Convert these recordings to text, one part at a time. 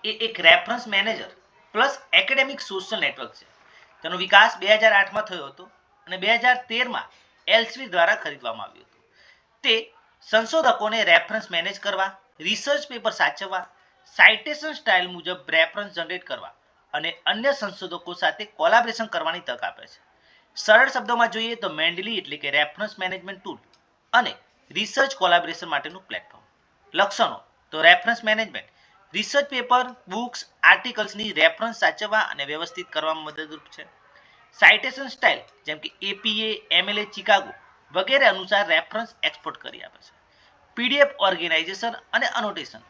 એ એક reference manager plus academic social network છે. તેનો વિકાસ 2008માં થયો હતો અને 2013માં એલ્સેવિયર દ્વારા ખરીદવામાં આવ્યું હતું. તે સંશોધકોને રેફરન્સ મેનેજ કરવા, રિસર્ચ પેપર સાચવવા, સાઇટેશન સ્ટાઇલ મુજબ રેફરન્સ જનરેટ કરવા અને અન્ય સંશોધકો સાથે કોલાબોરેશન કરવાની તક આપે છે. સરળ શબ્દોમાં જોઈએ તો મેન્ડલી એટલે કે રેફરન્સ મેનેજમેન્ટ ટૂલ અને રિસર્ચ કોલાબોરેશન માટેનું પ્લેટફોર્મ. લક્ષણો તો reference management research paper, books, આર્ટિકલ્સની રેફરન્સ સાચવવા અને વ્યવસ્થિત કરવામાં મદદરૂપ છે. સાઇટેશન સ્ટાઇલ જેમ કે એપીએ, એમએલએ, ચિકાગો વગેરે અનુસાર રેફરન્સ એક્સપોર્ટ કરી આપે છે. પીડીએફ ઓર્ગેનાઇઝેશન અને અનોટેશન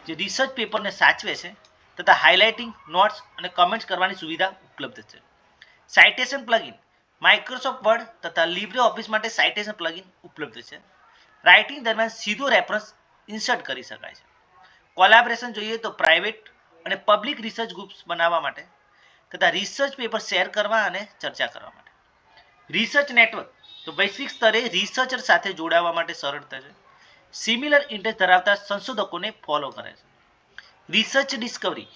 જે રિસર્ચ પેપરને સાચવે છે તથા હાઇલાઇટિંગ, નોટ્સ અને કમેન્ટ્સ કરવાની સુવિધા ઉપલબ્ધ છે. સાઇટેશન પ્લગઇન માઇક્રોસોફ્ટ વર્ડ તથા લીબ્રે ઓફિસ માટે સાઇટેશન પ્લગઇન ઉપલબ્ધ છે. રાઇટિંગ દરમિયાન સીધો રેફરન્સ ઇન્સર્ટ કરી શકાય છે. કોલાબોરેશન જોઈએ તો પ્રાઇવેટ અને પબ્લિક રિસર્ચ ગ્રુપ્સ બનાવવા માટે તથા રિસર્ચ પેપર શેર કરવા અને ચર્ચા કરવા માટે. રિસર્ચ નેટવર્ક તો વૈશ્વિક સ્તરે રિસર્ચર સાથે જોડાવા માટે સરળતા છે. સિમિલર ઇન્ટરેસ્ટ ધરાવતા સંશોધકોને ફોલો કરે છે. રિસર્ચ ડિસ્કવરી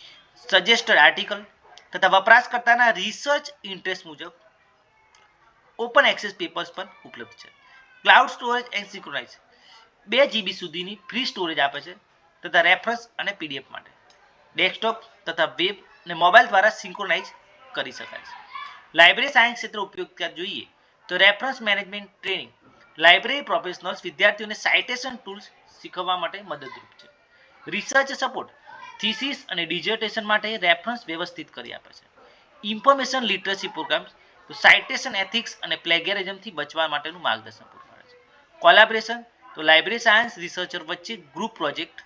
સજેસ્ટેડ આર્ટિકલ તથા વપરાશકર્તાના રિસર્ચ ઇન્ટરેસ્ટ મુજબ ઓપન એક્સેસ પેપર્સ પણ ઉપલબ્ધ છે. Cloud storage and synchronise 2 GB સુધીની ફ્રી સ્ટોરેજ આપે છે તથા રેફરન્સ અને પીડીએફ માટે ડેસ્કટોપ તથા વેબ અને મોબાઈલ દ્વારા સિંક્રોનાઇઝ કરી શકાય છે. લાઇબ્રેરી સાયન્સ ક્ષેત્ર ઉપયોગિતા જોઈએ તો reference management training library professionals વિદ્યાર્થીઓને સાઇટેશન ટૂલ્સ શીખવવા માટે મદદરૂપ છે. રિસર્ચ સપોર્ટ થીસીસ અને ડિઝર્ટેશન માટે રેફરન્સ વ્યવસ્થિત કરી આપે છે. ઇન્ફોર્મેશન લિટરસી પ્રોગ્રામ્સ તો સાઇટેશન એથિક્સ અને પ્લેગેરિઝમથી બચવા માટેનું માર્ગદર્શન પૂરું પાડે છે. કોલાબોરેશન તો લાઇબ્રેરી સાયન્સ રિસર્ચર વચ્ચે group project,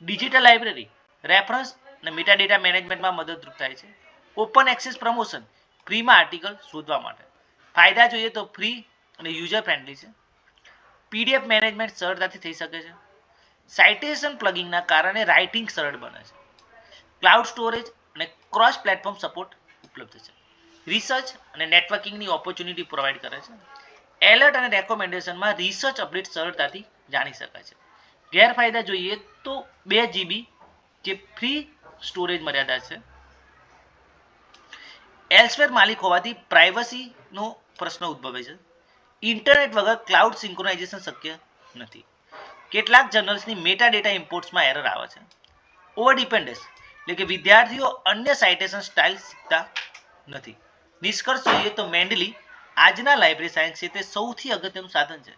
digital library reference અને મેટાડેટા મેનેજમેન્ટમાં મદદરૂપ થાય છે. ઓપન એક્સેસ પ્રમોશન ફ્રીમાં આર્ટિકલ શોધવા માટે. ફાયદા જોઈએ તો ફ્રી અને યુઝર ફ્રેન્ડલી છે. પીડીએફ મેનેજમેન્ટ સરળતાથી થઈ શકે છે. સાઇટેશન પ્લગિંગના કારણે રાઇટિંગ સરળ બને છે. ક્લાઉડ સ્ટોરેજ અને ક્રોસ પ્લેટફોર્મ સપોર્ટ ઉપલબ્ધ છે. રિસર્ચ અને નેટવર્કિંગની ઓપોર્ચ્યુનિટી પ્રોવાઈડ કરે છે. એલર્ટ અને રેકોમેન્ડેશનમાં રિસર્ચ અપડેટ સરળતાથી જાણી શકાય છે. ગેરફાયદા જોઈએ તો 2 GB જે ફ્રી સ્ટોરેજ મર્યાદા છે. એલ્સવેર માલિક હોવાથી પ્રાઇવસીનો પ્રશ્ન ઉદ્ભવે છે. ઇન્ટરનેટ વગર ક્લાઉડ સિંક્રોનાઇઝેશન શક્ય નથી. કેટલાક જર્નલ્સની મેટા ડેટા ઇમ્પોર્ટ્સમાં એરર આવે છે. ઓવર ડિપેન્ડન્સ એટલે કે વિદ્યાર્થીઓ અન્ય સાઇટેશન સ્ટાઇલ શીખતા નથી. નિષ્કર્ષ જોઈએ તો મેન્ડલી આજના લાઇબ્રેરી સાયન્સ ક્ષેત્રે સૌથી અગત્યનું સાધન છે.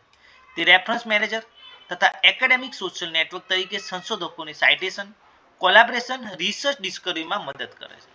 તે રેફરન્સ મેનેજર તથા એકેડેમિક સોશિયલ નેટવર્ક તરીકે સંશોધકોની સાઇટેશન, કોલાબોરેશન, રિસર્ચ ડિસ્કવરીમાં મદદ કરે છે.